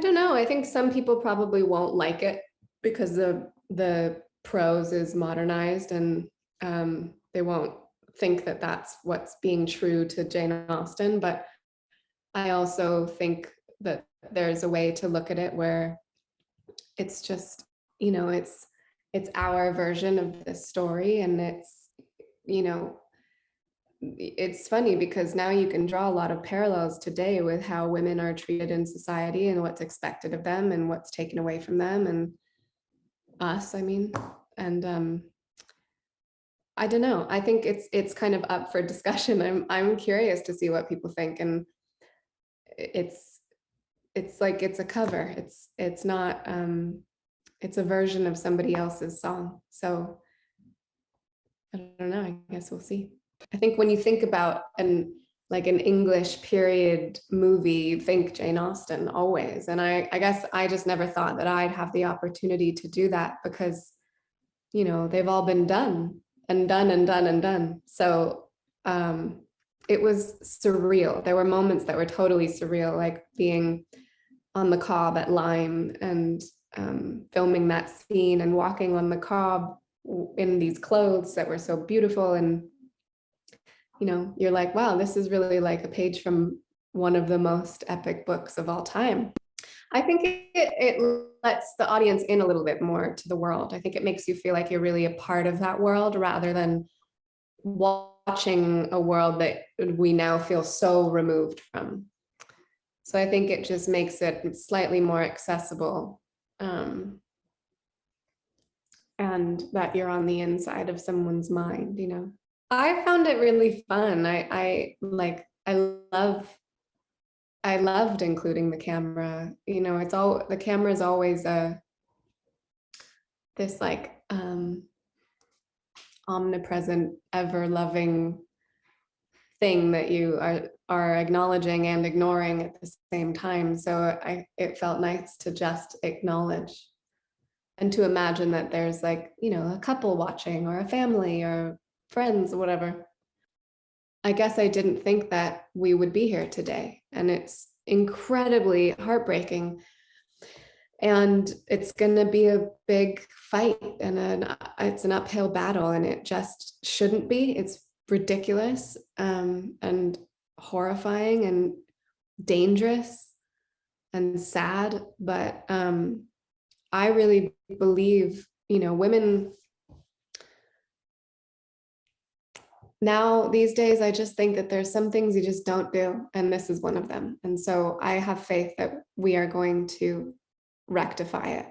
I don't know. I think some people probably won't like it because the prose is modernized, and they won't think that that's what's being true to Jane Austen. But I also think that there's a way to look at it where it's just, it's our version of this story, and it's funny because now you can draw a lot of parallels today with how women are treated in society and what's expected of them and what's taken away from them and us, I mean. And I don't know. I think it's kind of up for discussion. I'm curious to see what people think. And it's like it's a cover. It's not it's a version of somebody else's song. So I don't know. I guess we'll see. I think when you think about an English period movie, you think Jane Austen always. And I guess I just never thought that I'd have the opportunity to do that because, they've all been done and done and done and done. So it was surreal. There were moments that were totally surreal, like being on the cob at Lyme and filming that scene and walking on the cob in these clothes that were so beautiful. And you're like, wow, this is really like a page from one of the most epic books of all time. I think it lets the audience in a little bit more to the world. I think it makes you feel like you're really a part of that world rather than watching a world that we now feel so removed from. So I think it just makes it slightly more accessible, and that you're on the inside of someone's mind, I found it really fun. I loved including the camera. The camera is always this like omnipresent, ever loving thing that you are acknowledging and ignoring at the same time. So it felt nice to just acknowledge and to imagine that there's like, a couple watching or a family or friends or whatever. I guess I didn't think that we would be here today, and it's incredibly heartbreaking. And it's going to be a big fight, and it's an uphill battle, and it just shouldn't be. It's ridiculous and horrifying and dangerous and sad. But I really believe, women now these days, I just think that there's some things you just don't do, and this is one of them. And so I have faith that we are going to rectify it.